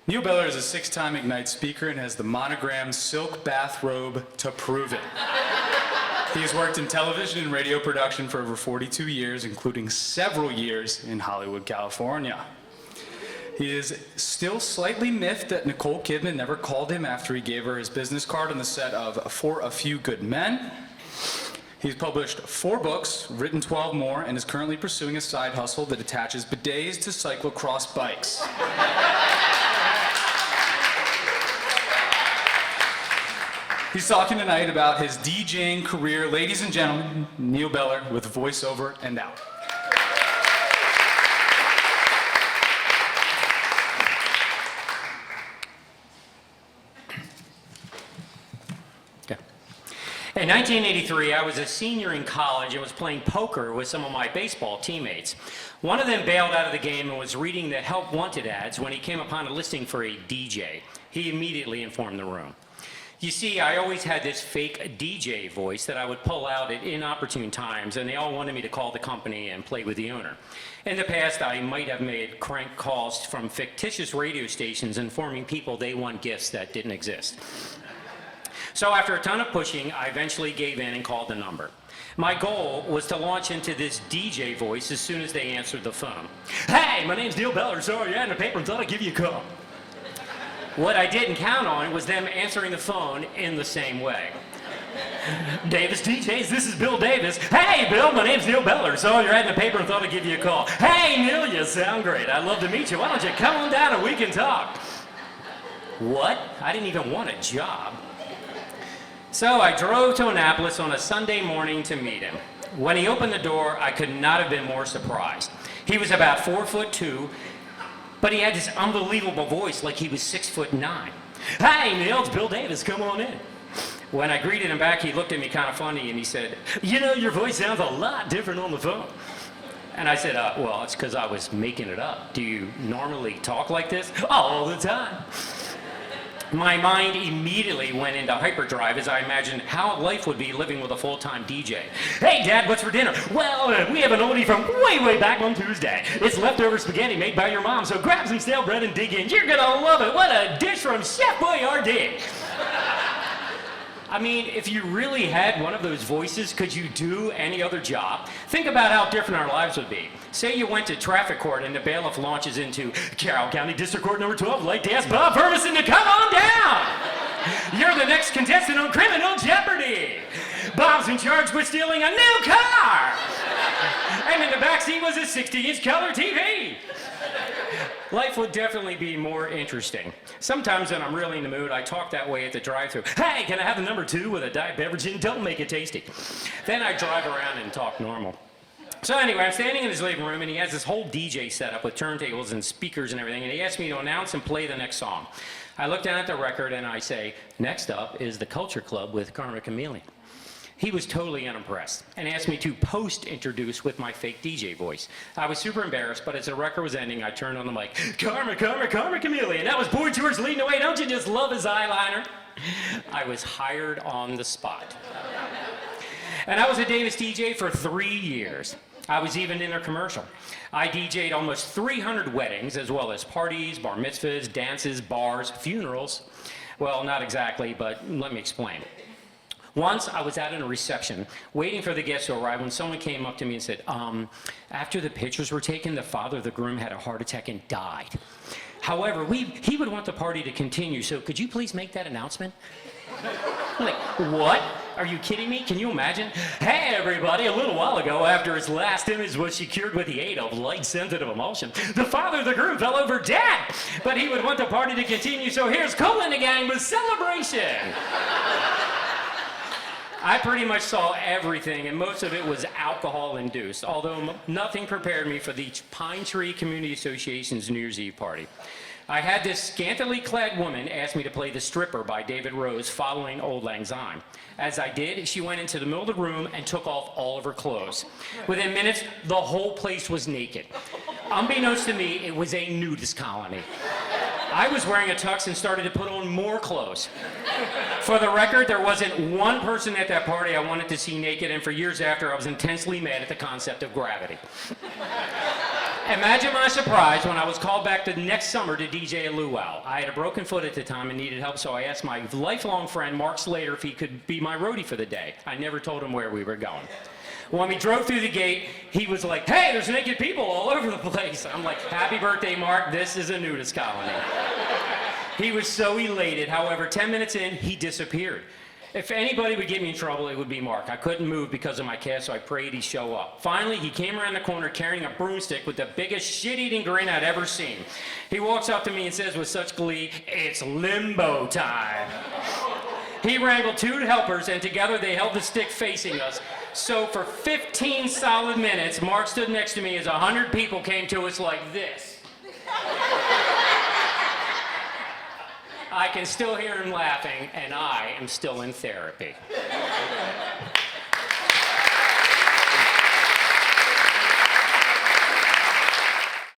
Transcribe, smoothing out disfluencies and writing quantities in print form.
Neil Beller is a 6-time Ignite speaker and has the monogrammed silk bathrobe to prove it. He has worked in television and radio production for over 42 years, including several years in Hollywood, California. He is still slightly miffed that Nicole Kidman never called him after he gave her his business card on the set of For a Few Good Men. He's published 4 books, written 12 more, and is currently pursuing a side hustle that attaches bidets to cyclocross bikes. He's talking tonight about his DJing career. Ladies and gentlemen, Neil Beller with Voiceover and Out. In 1983, I was a senior in college and was playing poker with some of my baseball teammates. One of them bailed out of the game and was reading the help wanted ads when he came upon a listing for a DJ. He immediately informed the room. You see, I always had this fake DJ voice that I would pull out at inopportune times, and they all wanted me to call the company and play with the owner. In the past, I might have made crank calls from fictitious radio stations informing people they won gifts that didn't exist. So after a ton of pushing, I eventually gave in and called the number. My goal was to launch into this DJ voice as soon as they answered the phone. Hey, my name's Neil Beller. Sorry, you had in the paper and thought I'd give you a call. What I didn't count on was them answering the phone in the same way. Davis DJs, this is Bill Davis. Hey, Bill, my name's Neil Beller. Saw your ad in the paper and thought I'd give you a call. Hey, Neil, you sound great. I'd love to meet you. Why don't you come on down and we can talk? What? I didn't even want a job. So I drove to Annapolis on a Sunday morning to meet him. When he opened the door, I could not have been more surprised. He was about 4'2", but he had this unbelievable voice like he was 6'9". Hey, Neil, it's Bill Davis. Come on in. When I greeted him back, he looked at me kind of funny and he said, you know, your voice sounds a lot different on the phone. And I said, well, it's because I was making it up. Do you normally talk like this? All the time. My mind immediately went into hyperdrive as I imagined how life would be living with a full-time DJ. Hey, Dad, what's for dinner? Well, we have an oldie from way back on Tuesday. It's leftover spaghetti made by your mom, so grab some stale bread and dig in. You're gonna love it. What a dish from Chef Boyardee. I mean, if you really had one of those voices, could you do any other job? Think about how different our lives would be. Say you went to traffic court and the bailiff launches into Carroll County District Court number 12, like to ask Bob Ferguson to come on down. You're the next contestant on Criminal Jeopardy. Bob's in charge with stealing a new car. And in the backseat was a 60-inch color TV. Life would definitely be more interesting. Sometimes when I'm really in the mood, I talk that way at the drive-thru. Hey, can I have the number 2 with a diet beverage and don't make it tasty? Then I drive around and talk normal. So anyway, I'm standing in his living room and he has this whole DJ setup with turntables and speakers and everything, and he asked me to announce and play the next song. I look down at the record and I say, next up is The Culture Club with Karma Chameleon. He was totally unimpressed and asked me to post-introduce with my fake DJ voice. I was super embarrassed, but as the record was ending, I turned on the mic. Karma Chameleon. That was Boy George leading the way. Don't you just love his eyeliner? I was hired on the spot. And I was a Davis DJ for 3 years. I was even in a commercial. I DJ'd almost 300 weddings, as well as parties, bar mitzvahs, dances, bars, funerals. Well, not exactly, but let me explain. Once I was out in a reception, waiting for the guests to arrive, when someone came up to me and said, after the pictures were taken, the father of the groom had a heart attack and died. However, he would want the party to continue, so could you please make that announcement? I'm like, what? Are you kidding me? Can you imagine? Hey, everybody, a little while ago, after his last image was secured with the aid of light-sensitive emulsion, the father of the groom fell over dead, but he would want the party to continue, so here's Cole and the gang with Celebration. I pretty much saw everything, and most of it was alcohol-induced, although nothing prepared me for the Pine Tree Community Association's New Year's Eve party. I had this scantily clad woman ask me to play The Stripper by David Rose following Auld Lang Syne. As I did, she went into the middle of the room and took off all of her clothes. Within minutes, the whole place was naked. Unbeknownst to me, it was a nudist colony. I was wearing a tux and started to put on more clothes. For the record, there wasn't one person at that party I wanted to see naked, and for years after, I was intensely mad at the concept of gravity. Imagine my surprise when I was called back the next summer to DJ a luau. I had a broken foot at the time and needed help, so I asked my lifelong friend Mark Slater if he could be my roadie for the day. I never told him where we were going. When we drove through the gate, he was like, "Hey, there's naked people all over the place." I'm like, "Happy birthday, Mark. This is a nudist colony." He was so elated. However, 10 minutes in, he disappeared. If anybody would get me in trouble, it would be Mark. I couldn't move because of my cast, so I prayed he'd show up. Finally, he came around the corner carrying a broomstick with the biggest shit-eating grin I'd ever seen. He walks up to me and says with such glee, "It's limbo time." He wrangled 2 helpers, and together they held the stick facing us. So for 15 solid minutes, Mark stood next to me as 100 people came to us like this. I can still hear him laughing, and I am still in therapy.